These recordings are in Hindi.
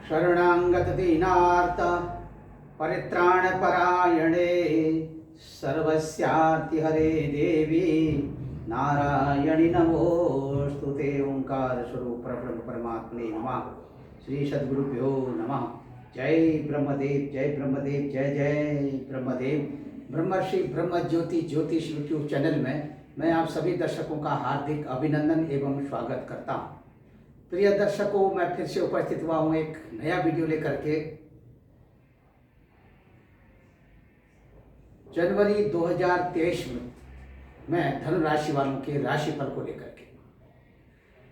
शरणागत दीनार्थ परित्राणपरायणे सर्वस्यार्ति हरे देवी नारायणी नमोस्तुते। ओंकार स्वरूप परब्रह्म परमात्मने नमः। श्री सद्गुरुभ्यो नमः। जय ब्रह्मदेव, जय ब्रह्मदेव, जय जय ब्रह्मदेव। ब्रह्मर्षि ब्रह्म ज्योति ज्योतिष यूट्यूब चैनल में मैं आप सभी दर्शकों का हार्दिक अभिनंदन एवं स्वागत करता हूँ। प्रिय दर्शकों, मैं फिर से उपस्थित हुआ हूँ एक नया वीडियो लेकर के। जनवरी 2023 में धनु राशि वालों के राशिफल को लेकर के,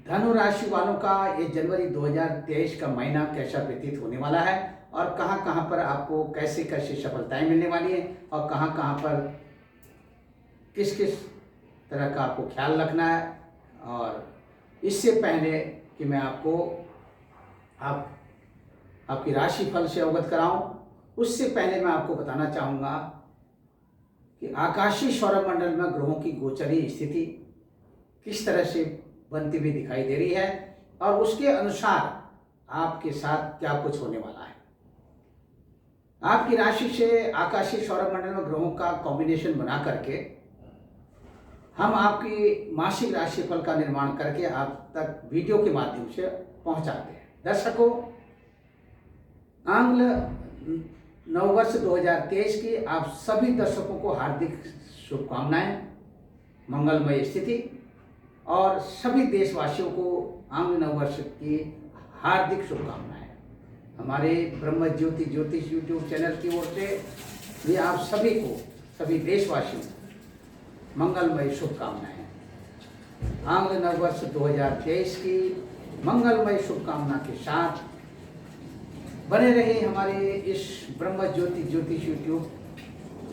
धनु राशि वालों का ये जनवरी 2023 का महीना कैसा व्यतीत होने वाला है और कहाँ कहाँ पर आपको कैसे कैसे सफलताएं मिलने वाली है और कहाँ कहाँ पर किस किस तरह का आपको ख्याल रखना है। और इससे पहले कि मैं आपको आपकी राशिफल से अवगत कराऊं, उससे पहले मैं आपको बताना चाहूँगा कि आकाशीय सौरमंडल में ग्रहों की गोचरी स्थिति किस तरह से बनती हुई दिखाई दे रही है और उसके अनुसार आपके साथ क्या कुछ होने वाला है। आपकी राशि से आकाशीय सौरमंडल में ग्रहों का कॉम्बिनेशन बना करके हम आपकी मासिक राशिफल का निर्माण करके आप तक वीडियो के माध्यम से पहुंचाते हैं। दर्शकों, आंग्ल नववर्ष 2023 की आप सभी दर्शकों को हार्दिक शुभकामनाएं, मंगलमय स्थिति और सभी देशवासियों को आंग्ल नववर्ष की हार्दिक शुभकामनाएं। हमारे ब्रह्म ज्योति ज्योतिष यूट्यूब चैनल की ओर से भी आप सभी को, सभी देशवासियों को मंगलमय शुभकामनाएं। आंग्ल नववर्ष 2023 की मंगलमय शुभकामना के साथ बने रहे हमारे इस ब्रह्म ज्योति ज्योतिष यूट्यूब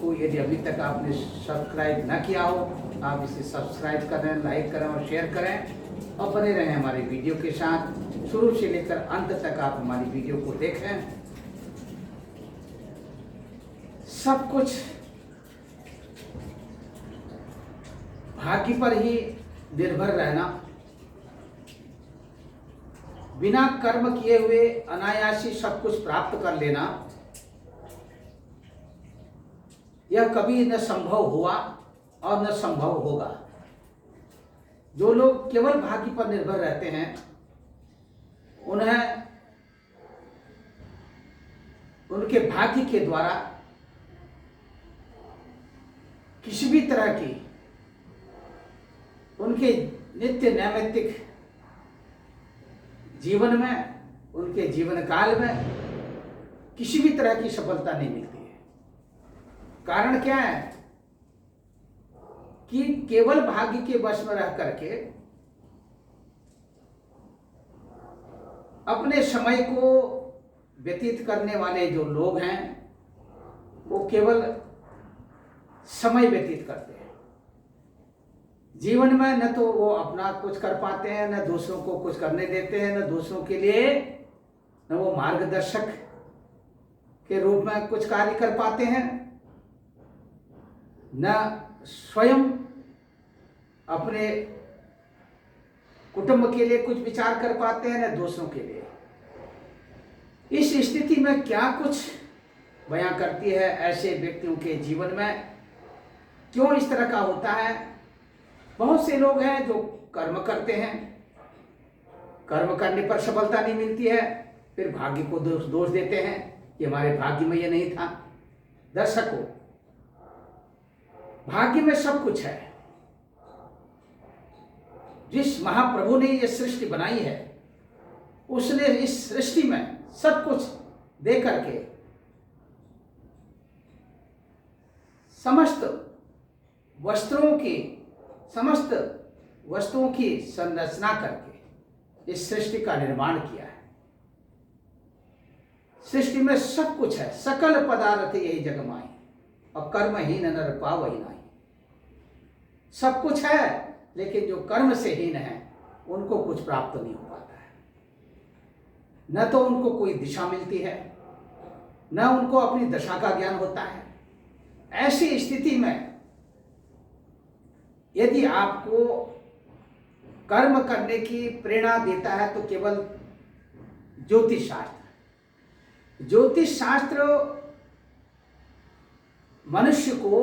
को। यदि अभी तक आपने सब्सक्राइब न किया हो, आप इसे सब्सक्राइब करें, लाइक करें और शेयर करें और बने रहें हमारे वीडियो के साथ। शुरू से लेकर अंत तक आप हमारी वीडियो को देखें। सब कुछ भाग्य पर ही निर्भर रहना, बिना कर्म किए हुए अनायासी सब कुछ प्राप्त कर लेना, यह कभी न संभव हुआ और न संभव होगा। जो लोग केवल भाग्य पर निर्भर रहते हैं उन्हें उनके भाग्य के द्वारा किसी भी तरह की उनके नित्य नैमित्तिक जीवन में, उनके जीवन काल में किसी भी तरह की सफलता नहीं मिलती है। कारण क्या है कि केवल भाग्य के वश में रह करके अपने समय को व्यतीत करने वाले जो लोग हैं वो केवल समय व्यतीत करते हैं। जीवन में न तो वो अपना कुछ कर पाते हैं, न दूसरों को कुछ करने देते हैं, न दूसरों के लिए न वो मार्गदर्शक के रूप में कुछ कार्य कर पाते हैं, न स्वयं अपने कुटुंब के लिए कुछ विचार कर पाते हैं, न दूसरों के लिए। इस स्थिति में क्या कुछ बयां करती है ऐसे व्यक्तियों के जीवन में, क्यों इस तरह का होता है। बहुत से लोग हैं जो कर्म करते हैं, कर्म करने पर सफलता नहीं मिलती है, फिर भाग्य को दोष देते हैं कि हमारे भाग्य में ये नहीं था। दर्शकों, भाग्य में सब कुछ है। जिस महाप्रभु ने ये सृष्टि बनाई है उसने इस सृष्टि में सब कुछ दे करके समस्त वस्तुओं की संरचना करके इस सृष्टि का निर्माण किया है। सृष्टि में सब कुछ है। सकल पदार्थ यही जग माई और कर्महीन नर पावई नाई। सब कुछ है, लेकिन जो कर्म से हीन है उनको कुछ प्राप्त नहीं हो पाता है। न तो उनको कोई दिशा मिलती है, न उनको अपनी दशा का ज्ञान होता है। ऐसी स्थिति में यदि आपको कर्म करने की प्रेरणा देता है तो केवल ज्योतिष शास्त्र, ज्योतिष शास्त्र मनुष्य को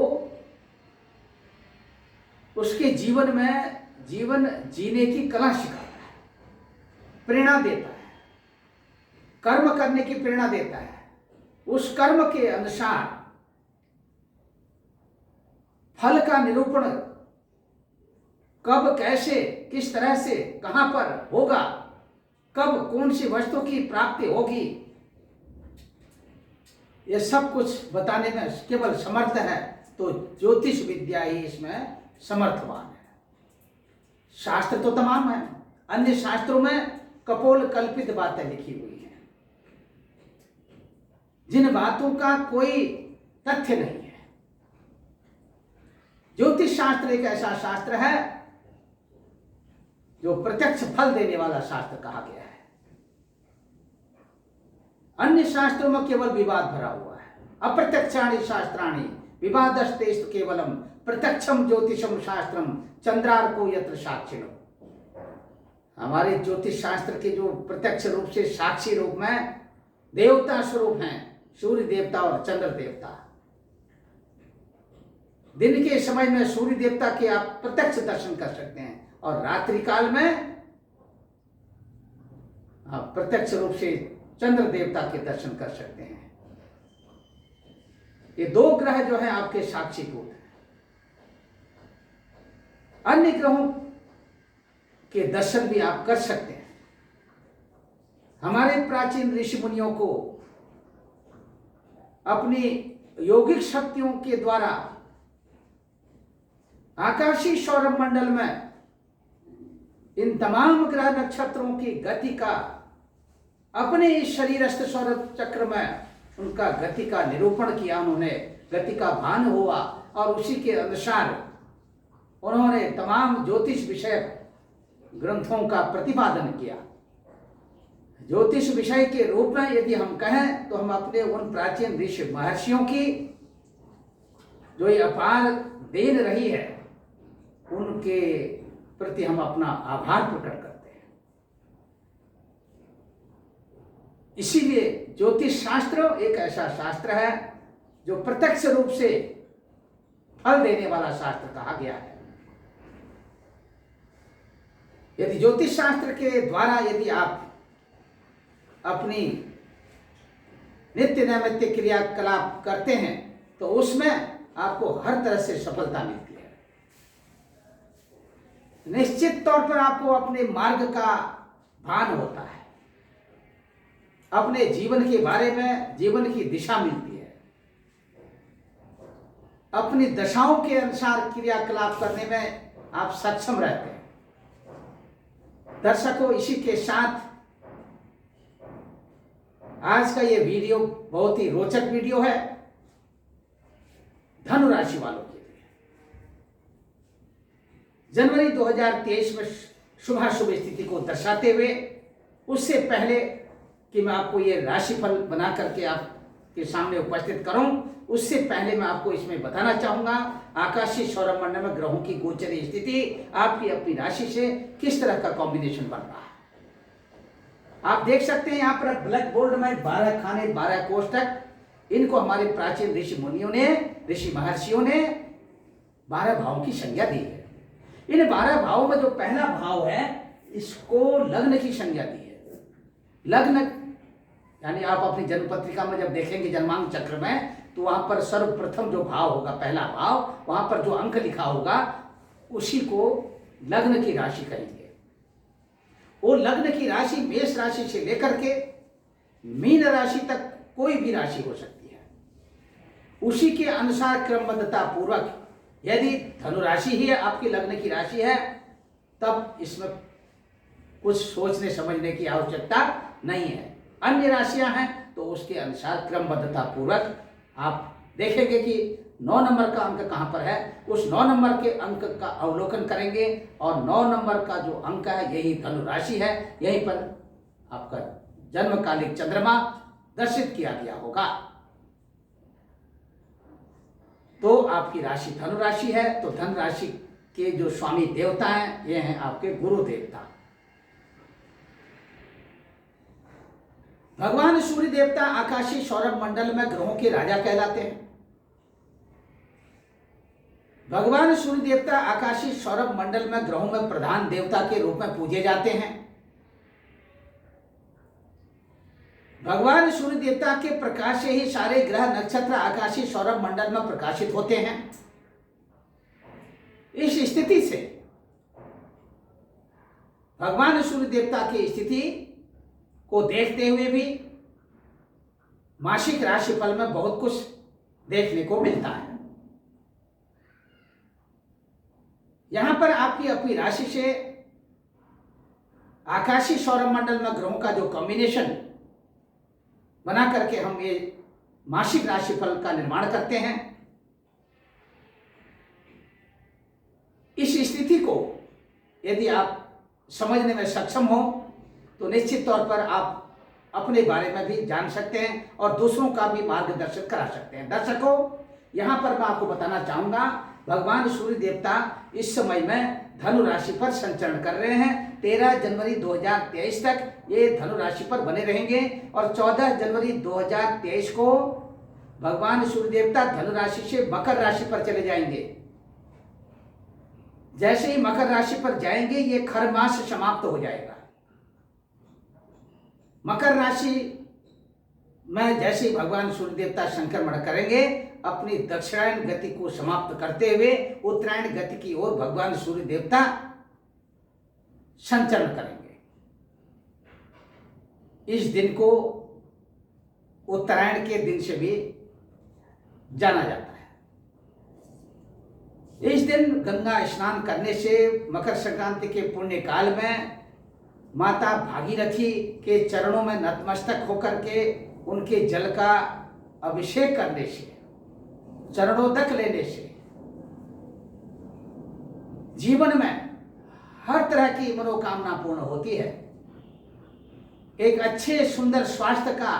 उसके जीवन में जीवन जीने की कला सिखाता है, प्रेरणा देता है, कर्म करने की प्रेरणा देता है। उस कर्म के अनुसार फल का निरूपण कब, कैसे, किस तरह से, कहां पर होगा, कब कौन सी वस्तु की प्राप्ति होगी, ये सब कुछ बताने में केवल समर्थ है तो ज्योतिष विद्या ही इसमें समर्थवान है। शास्त्र तो तमाम है, अन्य शास्त्रों में कपोल कल्पित बातें लिखी हुई हैं, जिन बातों का कोई तथ्य नहीं है। ज्योतिष शास्त्र एक ऐसा शास्त्र है जो प्रत्यक्ष फल देने वाला शास्त्र कहा गया है। अन्य शास्त्रों में केवल विवाद भरा हुआ है। अप्रत्यक्षाणि शास्त्राणि विवादस्तेस्तु केवलम प्रत्यक्षम ज्योतिषम शास्त्रम चंद्रार्को यत्र साक्षिणो। हमारे ज्योतिष शास्त्र के जो प्रत्यक्ष रूप से साक्षी रूप में देवता स्वरूप हैं, सूर्य देवता और चंद्र देवता। दिन के समय में सूर्य देवता के आप प्रत्यक्ष दर्शन कर सकते हैं और रात्रि काल में आप प्रत्यक्ष रूप से चंद्र देवता के दर्शन कर सकते हैं। ये दो ग्रह जो है आपके साक्षीभूत हैं। अन्य ग्रहों के दर्शन भी आप कर सकते हैं। हमारे प्राचीन ऋषि मुनियों को अपनी यौगिक शक्तियों के द्वारा आकाशीय सौरमंडल में इन तमाम ग्रह नक्षत्रों की गति का अपने इस शरीरस्थ सौर चक्र में उनका गति का निरूपण किया। उन्होंने गति का भान हुआ और उसी के अनुसार उन्होंने तमाम ज्योतिष विषय ग्रंथों का प्रतिपादन किया। ज्योतिष विषय के रूप में यदि हम कहें तो हम अपने उन प्राचीन ऋषि महर्षियों की जो ये अपार देन रही है उनके प्रति हम अपना आभार प्रकट करते हैं। इसीलिए ज्योतिष शास्त्र एक ऐसा शास्त्र है जो प्रत्यक्ष रूप से फल देने वाला शास्त्र कहा गया है। यदि ज्योतिष शास्त्र के द्वारा यदि आप अपनी नित्य नैमित्य क्रियाकलाप करते हैं तो उसमें आपको हर तरह से सफलता मिलती है। निश्चित तौर पर आपको अपने मार्ग का भान होता है, अपने जीवन के बारे में जीवन की दिशा मिलती है, अपनी दशाओं के अनुसार क्रियाकलाप करने में आप सक्षम रहते हैं। दर्शकों, इसी के साथ आज का ये वीडियो बहुत ही रोचक वीडियो है धनु राशि वालों के लिए। जनवरी 2023 में शुभाशुभ स्थिति को दर्शाते हुए उससे पहले कि मैं आपको ये राशिफल बना करके आपके सामने उपस्थित करूं, उससे पहले मैं आपको इसमें बताना चाहूंगा आकाशीय सौरमंडल में ग्रहों की गोचर स्थिति आपकी अपनी राशि से किस तरह का कॉम्बिनेशन बन रहा है। आप देख सकते हैं यहाँ पर ब्लैक बोर्ड में 12 खाने 12 कोष्ठक, इनको हमारे प्राचीन ऋषि मुनियों ने, ऋषि महर्षियों ने 12 भावों की संज्ञा दी है। इन 12 भावों में जो पहला भाव है इसको लग्न की संज्ञा दी है। लग्न यानी आप अपनी जन्म पत्रिका में जब देखेंगे जन्मांक चक्र में तो वहां पर सर्वप्रथम जो भाव होगा, पहला भाव, वहां पर जो अंक लिखा होगा उसी को लग्न की राशि कहेंगे। वो लग्न की राशि मेष राशि से लेकर के मीन राशि तक कोई भी राशि हो सकती है। उसी के अनुसार क्रमबद्धता पूर्वक यदि धनु राशि ही है, आपकी लग्न की राशि है, तब इसमें कुछ सोचने समझने की आवश्यकता नहीं है। अन्य राशियां हैं तो उसके अनुसार क्रमबद्धता पूर्वक आप देखेंगे कि 9 नंबर का अंक कहां पर है, उस 9 नंबर के अंक का अवलोकन करेंगे और 9 नंबर का जो अंक है यही धनु राशि है। यहीं पर आपका जन्मकालिक चंद्रमा दर्शित किया गया होगा। तो आपकी राशि धनु राशि है तो धनु राशि के जो स्वामी देवता हैं ये हैं आपके गुरु देवता। भगवान सूर्य देवता आकाशीय सौरभ मंडल में ग्रहों के राजा कहलाते हैं। भगवान सूर्य देवता आकाशीय सौरभ मंडल में ग्रहों में प्रधान देवता के रूप में पूजे जाते हैं। भगवान सूर्य देवता के प्रकाश से ही सारे ग्रह नक्षत्र आकाशीय सौरभ मंडल में प्रकाशित होते हैं। इस स्थिति से भगवान सूर्य देवता की स्थिति को देखते हुए भी मासिक राशिफल में बहुत कुछ देखने को मिलता है। यहां पर आपकी अपनी राशि से आकाशीय सौरमंडल में ग्रहों का जो कॉम्बिनेशन बना करके हम ये मासिक राशिफल का निर्माण करते हैं। इस स्थिति को यदि आप समझने में सक्षम हो तो निश्चित तौर पर आप अपने बारे में भी जान सकते हैं और दूसरों का भी मार्गदर्शन करा सकते हैं। दर्शकों, यहाँ पर मैं आपको बताना चाहूँगा, भगवान सूर्य देवता इस समय में धनु राशि पर संचरण कर रहे हैं। 13 जनवरी 2023 तक ये धनु राशि पर बने रहेंगे और 14 जनवरी 2023 को भगवान सूर्य देवता धनु राशि से मकर राशि पर चले जाएंगे। जैसे ही मकर राशि पर जाएंगे ये खर मास समाप्त हो जाएगा। मकर राशि में जैसे ही भगवान सूर्य देवता संक्रमण करेंगे, अपनी दक्षिणायन गति को समाप्त करते हुए उत्तरायण गति की ओर भगवान सूर्य देवता संचरण करेंगे। इस दिन को उत्तरायण के दिन से भी जाना जाता है। इस दिन गंगा स्नान करने से मकर संक्रांति के पुण्य काल में माता भागीरथी के चरणों में नतमस्तक होकर के उनके जल का अभिषेक करने से, चरणोदक लेने से जीवन में हर तरह की मनोकामना पूर्ण होती है। एक अच्छे सुंदर स्वास्थ्य का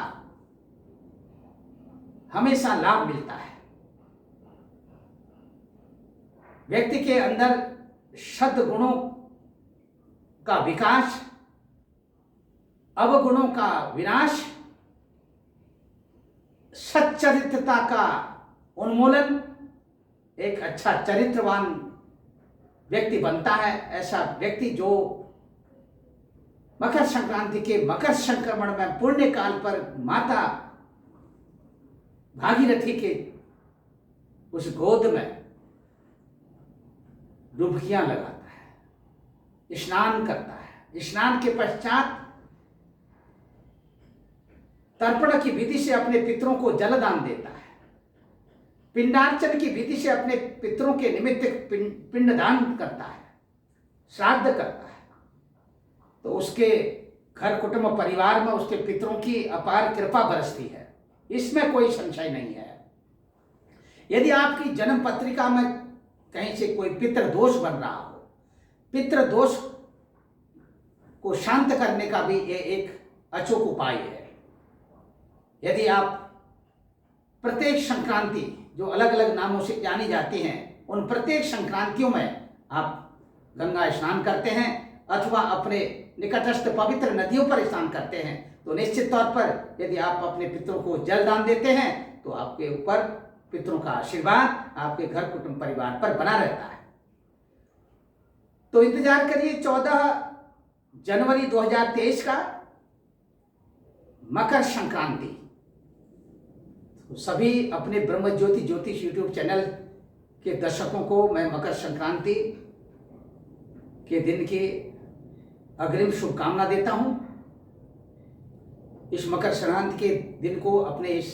हमेशा लाभ मिलता है। व्यक्ति के अंदर सद्गुणों का विकास, अवगुणों का विनाश, सच्चरित्रता का उन्मूलन, एक अच्छा चरित्रवान व्यक्ति बनता है। ऐसा व्यक्ति जो मकर संक्रांति के मकर संक्रमण में पुण्य काल पर माता भागीरथी के उस गोद में डुबकियां लगाता है, स्नान करता है। स्नान के पश्चात तर्पण की विधि से अपने पितरों को जलदान देता है। पिंडार्चन की विधि से अपने पितरों के निमित्त पिंडदान करता है, श्राद्ध करता है। तो उसके घर कुटुंब परिवार में उसके पितरों की अपार कृपा बरसती है, इसमें कोई संशय नहीं है। यदि आपकी जन्म पत्रिका में कहीं से कोई पितृ दोष बन रहा हो, पितृ दोष को शांत करने का भी ये एक अचूक उपाय है। यदि आप प्रत्येक संक्रांति जो अलग अलग नामों से जानी जाती हैं, उन प्रत्येक संक्रांतियों में आप गंगा स्नान करते हैं अथवा अपने निकटस्थ पवित्र नदियों पर स्नान करते हैं, तो निश्चित तौर पर यदि आप अपने पितरों को जल दान देते हैं तो आपके ऊपर पितरों का आशीर्वाद आपके घर कुटुंब परिवार पर बना रहता है। तो इंतजार करिए 14 जनवरी 2023 का मकर संक्रांति। तो सभी अपने ब्रह्म ज्योति ज्योतिष यूट्यूब चैनल के दर्शकों को मैं मकर संक्रांति के दिन की अग्रिम शुभकामना देता हूं। इस मकर संक्रांति के दिन को अपने इस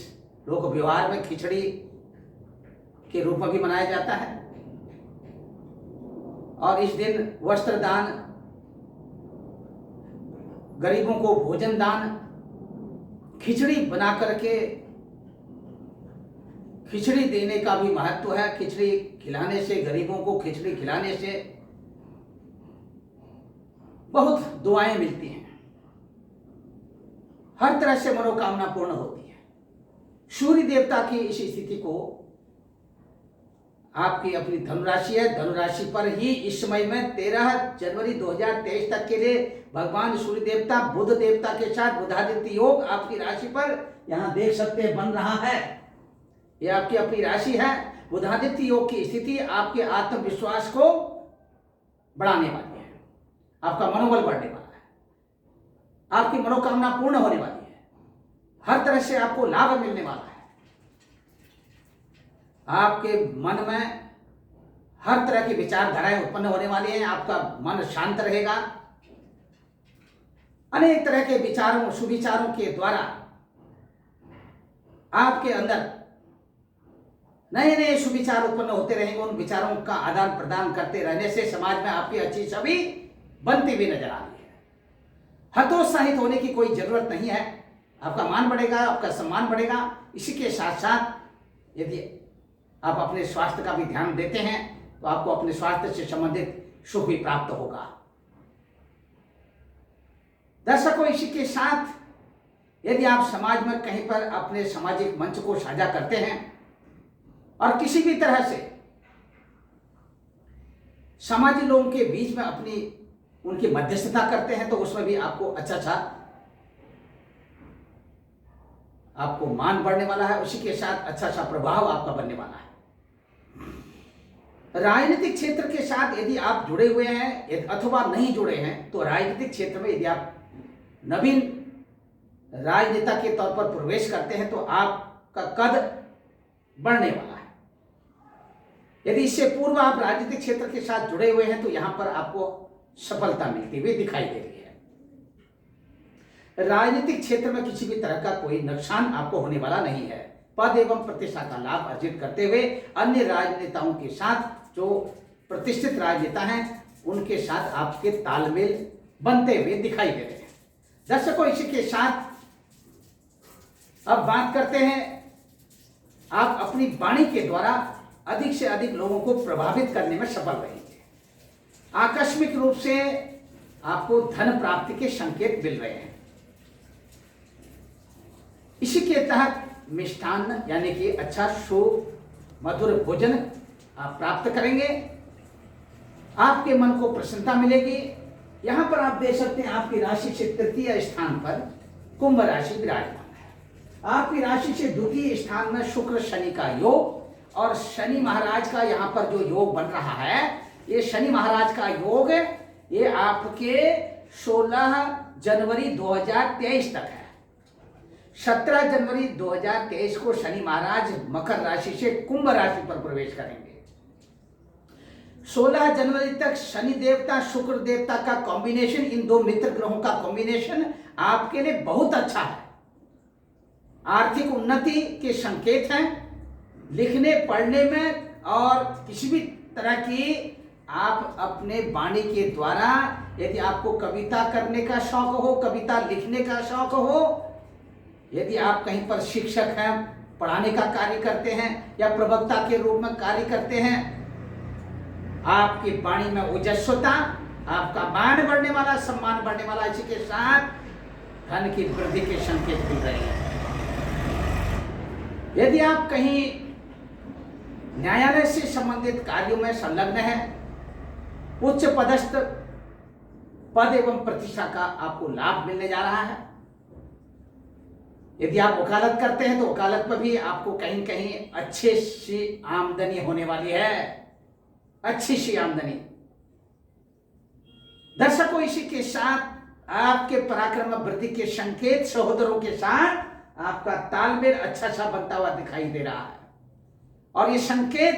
लोक व्यवहार में खिचड़ी के रूप में भी मनाया जाता है और इस दिन वस्त्र दान, गरीबों को भोजन दान, खिचड़ी बना करके खिचड़ी देने का भी महत्व है। खिचड़ी खिलाने से, गरीबों को खिचड़ी खिलाने से बहुत दुआएं मिलती हैं, हर तरह से मनोकामना पूर्ण होती है। सूर्य देवता की इस स्थिति को आपकी अपनी धनुराशि है। धनुराशि पर ही इस समय में 13 जनवरी 2023 तक के लिए भगवान सूर्य देवता बुध देवता के साथ बुधादित्य योग आपकी राशि पर यहाँ देख सकते हैं बन रहा है। ये आपकी अपनी राशि है। बुधादित्य योग की स्थिति आपके आत्मविश्वास को बढ़ाने वाली है, आपका मनोबल बढ़ने वाला है, आपकी मनोकामना पूर्ण होने वाली है, हर तरह से आपको लाभ मिलने वाला है। आपके मन में हर तरह की विचारधाराएं उत्पन्न होने वाली हैं, आपका मन शांत रहेगा। अनेक तरह के विचारों सुविचारों के द्वारा आपके अंदर नए नए सुविचार उत्पन्न होते रहेंगे। उन विचारों का आदान प्रदान करते रहने से समाज में आपकी अच्छी छवि बनती हुई नजर आ रही है। हतोत्साहित होने की कोई जरूरत नहीं है। आपका मान बढ़ेगा, आपका सम्मान बढ़ेगा। इसी के साथ साथ यदि आप अपने स्वास्थ्य का भी ध्यान देते हैं तो आपको अपने स्वास्थ्य से संबंधित सुख भी प्राप्त होगा। दर्शकों, इसी के साथ यदि आप समाज में कहीं पर अपने सामाजिक मंच को साझा करते हैं और किसी भी तरह से सामाजिक लोगों के बीच में उनकी मध्यस्थता करते हैं तो उसमें भी आपको अच्छा आपको मान बढ़ने वाला है। उसी के साथ अच्छा प्रभाव आपका बनने वाला है। राजनीतिक क्षेत्र के साथ यदि आप जुड़े हुए हैं अथवा नहीं जुड़े हैं तो राजनीतिक क्षेत्र में यदि आप नवीन राजनेता के तौर पर प्रवेश करते हैं तो आपका कद बढ़ने वाला है। यदि इससे पूर्व आप राजनीतिक क्षेत्र के साथ जुड़े हुए हैं तो यहां पर आपको सफलता मिलती हुई दिखाई दे रही है। राजनीतिक क्षेत्र में किसी भी तरह का कोई नुकसान आपको होने वाला नहीं है। पद एवं प्रतिष्ठा का लाभ अर्जित करते हुए अन्य राजनेताओं के साथ जो प्रतिष्ठित राजनेता हैं उनके साथ आपके तालमेल बनते हुए दिखाई दे रहे हैं। दर्शकों, इसी के साथ अब बात करते हैं, आप अपनी वाणी के द्वारा अधिक से अधिक लोगों को प्रभावित करने में सफल रहेंगे। आकस्मिक रूप से आपको धन प्राप्ति के संकेत मिल रहे हैं। इसी के तहत मिष्ठान्न यानी कि अच्छा मधुर भोजन आप प्राप्त करेंगे। आपके मन को प्रसन्नता मिलेगी। यहां पर आप देख सकते हैं आपकी राशि से तृतीय स्थान पर कुंभ राशि विराजमान है। आपकी राशि से द्वितीय स्थान में शुक्र शनि का योग और शनि महाराज का यहां पर जो योग बन रहा है, ये शनि महाराज का योग ये आपके 16 जनवरी 2023 तक है। 17 जनवरी 2023 को शनि महाराज मकर राशि से कुंभ राशि पर प्रवेश करेंगे। 16 जनवरी तक शनि देवता शुक्र देवता का कॉम्बिनेशन, इन दो मित्र ग्रहों का कॉम्बिनेशन आपके लिए बहुत अच्छा है। आर्थिक उन्नति के संकेत हैं। लिखने पढ़ने में और किसी भी तरह की आप अपने वाणी के द्वारा यदि आपको कविता करने का शौक हो, कविता लिखने का शौक हो, यदि आप कहीं पर शिक्षक हैं, पढ़ाने का कार्य करते हैं या प्रवक्ता के रूप में कार्य करते हैं, आपकी वाणी में ओजस्वता, आपका मान बढ़ने वाला, सम्मान बढ़ने वाला। इसी के साथ धन की वृद्धि के संकेत मिल रहे हैं। यदि आप कहीं न्यायालय से संबंधित कार्यों में संलग्न हैं, उच्च पदस्थ पद एवं प्रतिष्ठा का आपको लाभ मिलने जा रहा है। यदि आप वकालत करते हैं तो वकालत पर भी आपको कहीं कहीं अच्छी सी आमदनी होने वाली है, अच्छी सी आमदनी। दर्शकों, इसी के साथ आपके पराक्रम में वृद्धि के संकेत, सहोदरों के साथ आपका तालमेल अच्छा सा बनता हुआ दिखाई दे रहा है। और ये संकेत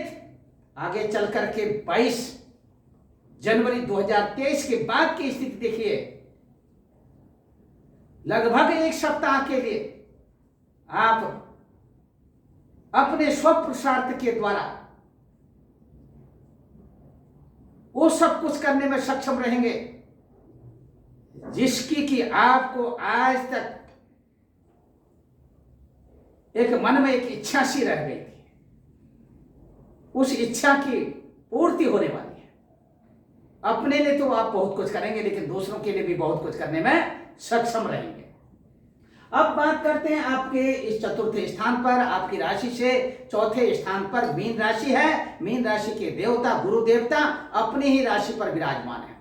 आगे चल करके 22 जनवरी 2023 के बाद की स्थिति देखिए। लगभग एक सप्ताह के लिए आप अपने स्वपुरुषार्थ के द्वारा वो सब कुछ करने में सक्षम रहेंगे जिसकी कि आपको आज तक एक मन में एक इच्छा सी रह गई थी। उस इच्छा की पूर्ति होने वाली है। अपने लिए तो आप बहुत कुछ करेंगे, लेकिन दूसरों के लिए भी बहुत कुछ करने में सक्षम रहेंगे। अब बात करते हैं आपके इस चतुर्थ स्थान पर, आपकी राशि से चौथे स्थान पर मीन राशि है। मीन राशि के देवता गुरु देवता अपनी ही राशि पर विराजमान है।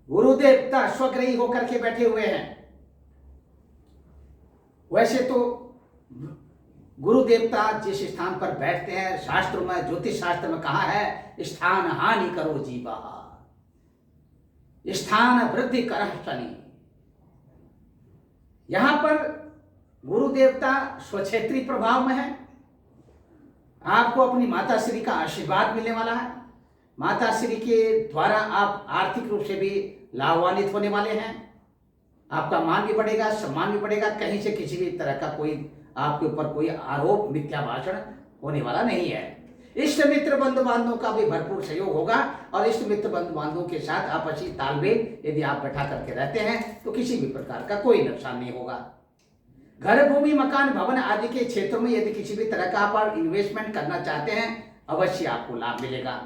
गुरु देवता स्वग्रही होकर के बैठे हुए हैं। वैसे तो गुरु देवता जिस स्थान पर बैठते हैं, शास्त्र में, ज्योतिष शास्त्र में कहा है, स्थान हानि करो जीवा, स्थान वृद्धि करह शनि। यहां पर गुरु देवता स्वक्षेत्री प्रभाव में है। आपको अपनी माता श्री का आशीर्वाद मिलने वाला है। माता श्री के द्वारा आप आर्थिक रूप से भी लाभान्वित होने वाले हैं। आपका मान भी बढ़ेगा, सम्मान भी बढ़ेगा। कहीं से किसी भी तरह का कोई आपके ऊपर कोई आरोप, मिथ्या भाषण होने वाला नहीं है। इष्ट मित्र बंधु बांधवों का भी भरपूर सहयोग होगा और इष्ट मित्र बंधु बांधवों के साथ आपसी तालमेल यदि आप बैठा करके रहते हैं तो किसी भी प्रकार का कोई नुकसान नहीं होगा। घर, भूमि, मकान, भवन आदि के क्षेत्रों में यदि किसी भी तरह का आप इन्वेस्टमेंट करना चाहते हैं, अवश्य आपको लाभ मिलेगा।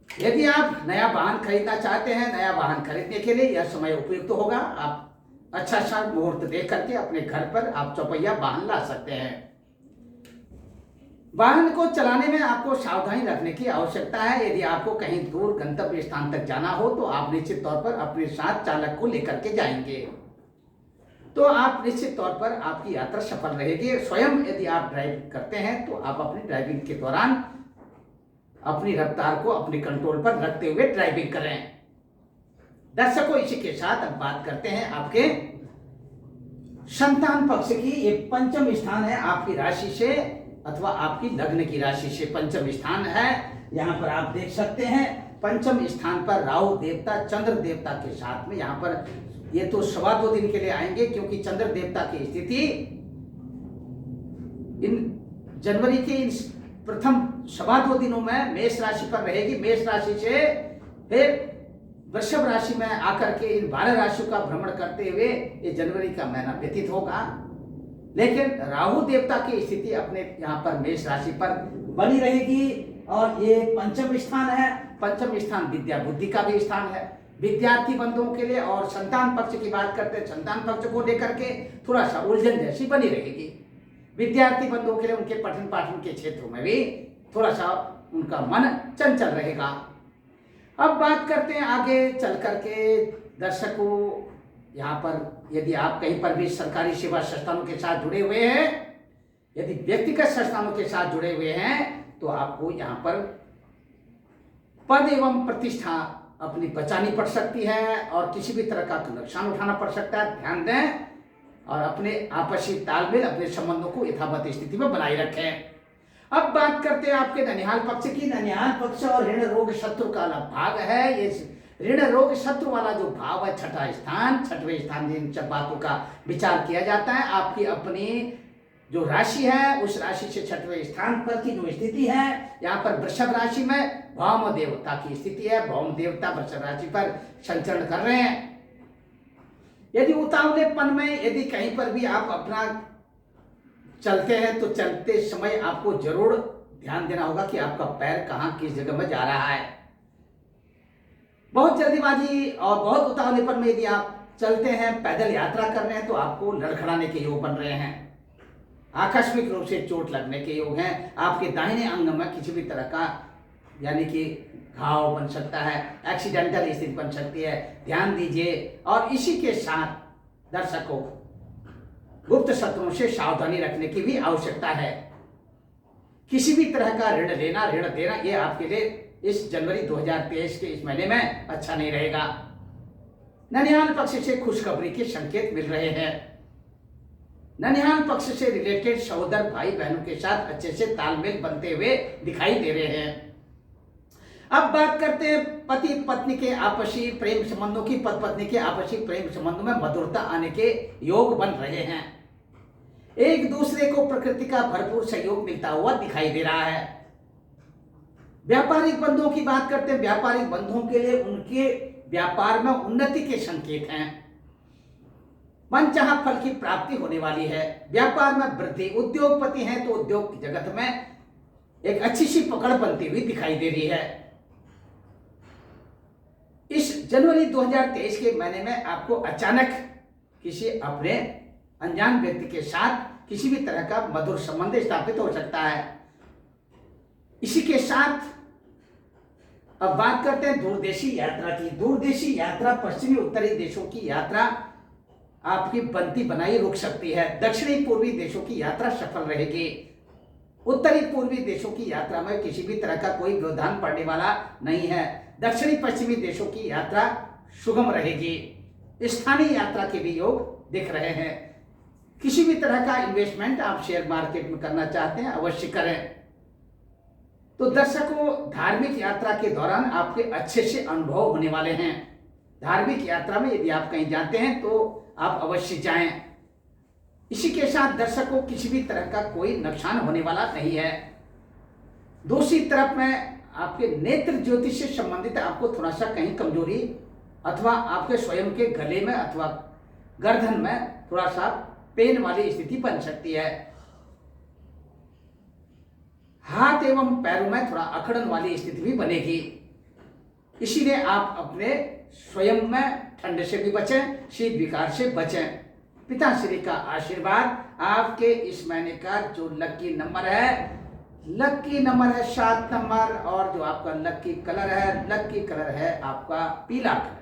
यदि आप नया वाहन खरीदना चाहते हैं, नया वाहन खरीदने के लिए यह समय उपयुक्त होगा। आप अच्छा सा मुहूर्त देख करके अपने घर पर आप चौपहिया वाहन ला सकते हैं। वाहन को चलाने में आपको सावधानी रखने की आवश्यकता है। यदि आपको कहीं दूर गंतव्य स्थान तक जाना हो तो आप निश्चित तौर पर अपने साथ चालक को लेकर के जाएंगे, तो आप निश्चित तौर पर आपकी यात्रा सफल रहेगी। स्वयं यदि आप ड्राइव करते हैं तो आप अपनी ड्राइविंग के दौरान अपनी रफ्तार को अपने कंट्रोल पर रखते हुए ड्राइविंग करें। दर्शकों, इसी के साथ अब बात करते हैं आपके संतान पक्ष की। ये पंचम स्थान है आपकी राशि से अथवा आपकी लग्न की राशि से पंचम स्थान है। यहाँ पर आप देख सकते हैं पंचम स्थान पर राहु देवता चंद्र देवता के साथ में, यहाँ पर ये तो 2.25 दिन के लिए आएंगे, क्योंकि चंद्र देवता की स्थिति इन जनवरी के इन प्रथम 2.25 दिनों में मेष राशि पर रहेगी। मेष राशि से फिर वृषभ राशि में आकर के इन 12 राशियों का भ्रमण करते हुए ये जनवरी का महीना व्यतीत होगा। लेकिन राहु देवता की स्थिति अपने यहाँ पर मेष राशि पर बनी रहेगी और ये पंचम स्थान है। पंचम स्थान विद्या बुद्धि का भी स्थान है। विद्यार्थी बंधुओं के लिए और संतान पक्ष की बात करते हैं, संतान पक्ष को लेकर के थोड़ा सा उलझन जैसी बनी रहेगी। विद्यार्थी बंधुओं के लिए उनके पठन पाठन के क्षेत्रों में भी थोड़ा सा उनका मन चंचल रहेगा। अब बात करते हैं आगे चल करके दर्शकों, यहाँ पर यदि आप कहीं पर भी सरकारी सेवा संस्थानों के साथ जुड़े हुए हैं, यदि व्यक्तिगत संस्थानों के साथ जुड़े हुए हैं, तो आपको यहाँ पर पद एवं प्रतिष्ठा अपनी बचानी पड़ सकती है और किसी भी तरह का नुकसान उठाना पड़ सकता है। ध्यान दें और अपने आपसी तालमेल, अपने संबंधों को यथावत स्थिति में बनाए रखें। अब बात करते हैं आपके ननिहाल पक्ष की। ननिहाल पक्ष और ऋण रोग शत्रु का भाग है। ये ऋण रोग शत्रु वाला जो भाव है, छठा स्थान, छठवें स्थान जिन सब बातों का विचार किया जाता है। आपकी अपनी जो राशि है उस राशि से छठवें स्थान पर की जो स्थिति है, यहाँ पर वृषभ राशि में भौम देवता की स्थिति है। भौम देवता वृषभ राशि पर संचरण कर रहे हैं। यदि उतावलेपन में यदि कहीं पर भी आप अपना चलते हैं तो चलते समय आपको जरूर ध्यान देना होगा कि आपका पैर कहाँ किस जगह में जा रहा है। बहुत जल्दीबाजी और बहुत उतावलेपन में यदि आप चलते हैं, पैदल यात्रा कर रहे हैं, तो आपको लड़खड़ाने के योग बन रहे हैं। आकस्मिक रूप से चोट लगने के योग हैं। आपके दाहिने अंग में किसी भी तरह का यानी कि घाव बन सकता है, एक्सीडेंटल स्थिति बन सकती है। ध्यान दीजिए। और इसी के साथ दर्शकों, गुप्त शत्रुओं से सावधानी रखने की भी आवश्यकता है। किसी भी तरह का ऋण लेना, ऋण देना, ये आपके लिए इस जनवरी 2023 के इस महीने में अच्छा नहीं रहेगा। ननिहाल पक्ष से खुशखबरी के संकेत मिल रहे हैं। ननिहाल पक्ष से रिलेटेड सहोदर भाई बहनों के साथ अच्छे से तालमेल बनते हुए दिखाई दे रहे हैं। अब बात करते हैं पति पत्नी के आपसी प्रेम संबंधों की। पति पत्नी के आपसी प्रेम संबंधों में मधुरता आने के योग बन रहे हैं। एक दूसरे को प्रकृति का भरपूर सहयोग मिलता हुआ दिखाई दे रहा है। व्यापारिक बंधुओं की बात करते हैं। व्यापारिक बंधुओं के लिए उनके व्यापार में उन्नति के संकेत हैं। मनचाहा फल की प्राप्ति होने वाली है। व्यापार में वृद्धि। उद्योगपति हैं तो उद्योग की जगत में एक अच्छी सी पकड़ बनती हुई दिखाई दे रही है। इस जनवरी 2023 के महीने में आपको अचानक किसी अपने अनजान व्यक्ति के साथ किसी भी तरह का मधुर संबंध स्थापित हो सकता है। इसी के साथ अब बात करते हैं दूरदेशी यात्रा की। दूरदेशी यात्रा पश्चिमी उत्तरी देशों की यात्रा आपकी बनती बनाई रुक सकती है। दक्षिणी पूर्वी देशों की यात्रा सफल रहेगी। उत्तरी पूर्वी देशों की यात्रा में किसी भी तरह का कोई व्यवधान पड़ने वाला नहीं है। दक्षिणी पश्चिमी देशों की यात्रा सुगम रहेगी। स्थानीय यात्रा के भी योग दिख रहे हैं। किसी भी तरह का इन्वेस्टमेंट आप शेयर मार्केट में करना चाहते हैं अवश्य करें। तो दर्शकों, धार्मिक यात्रा के दौरान आपके अच्छे से अनुभव होने वाले हैं। धार्मिक यात्रा में यदि आप कहीं जाते हैं तो आप अवश्य जाएं। इसी के साथ दर्शकों, किसी भी तरह का कोई नुकसान होने वाला नहीं है। दूसरी तरफ में आपके नेत्र ज्योतिष से संबंधित आपको थोड़ा सा कहीं कमजोरी अथवा आपके स्वयं के गले में अथवा गर्दन में थोड़ा सा पेन वाली स्थिति बन सकती है। हाथ एवं पैरों में थोड़ा अकड़न वाली स्थिति भी बनेगी। इसीलिए आप अपने स्वयं में ठंड से भी बचें, शीत विकार से बचें। पिताश्री का आशीर्वाद आपके इस महीने का जो लकी नंबर है 7 नंबर, और जो आपका लकी कलर है आपका पीला कलर।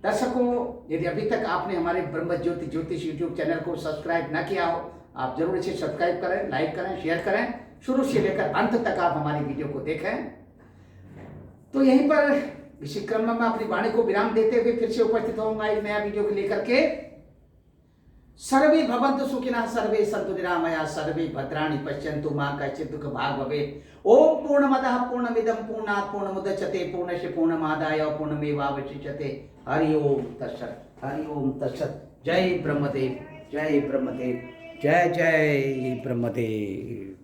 दर्शकों, यदि अभी तक आपने हमारे ब्रह्म ज्योति ज्योतिष यूट्यूब चैनल को सब्सक्राइब न किया हो, आप जरूर इसे सब्सक्राइब करें, लाइक करें, शेयर करें। शुरू से लेकर अंत तक आप हमारी वीडियो को देखें। तो यहीं पर इसी क्रम में मैं अपनी वाणी को विराम देते हुए फिर से उपस्थित होऊंगा एक नया वीडियो को लेकर के। सर्वे भवन्तु सुखिनः, सर्वे सन्तु निरामया, सर्वे भद्राणि पश्यन्तु मा कश्चित् दुःख भाग् भवेत्। ओम पूर्णमदः पूर्णमिदं पूर्णात् पूर्णमुदच्यते पूर्णस्य पूर्णमादाय पूर्णमेवावशिष्यते। हरि ओम तत्सत्, हरि ओम तत्सत्। जय ब्रह्मदेव, जय ब्रह्मदेव, जय जय ब्रह्मदेव।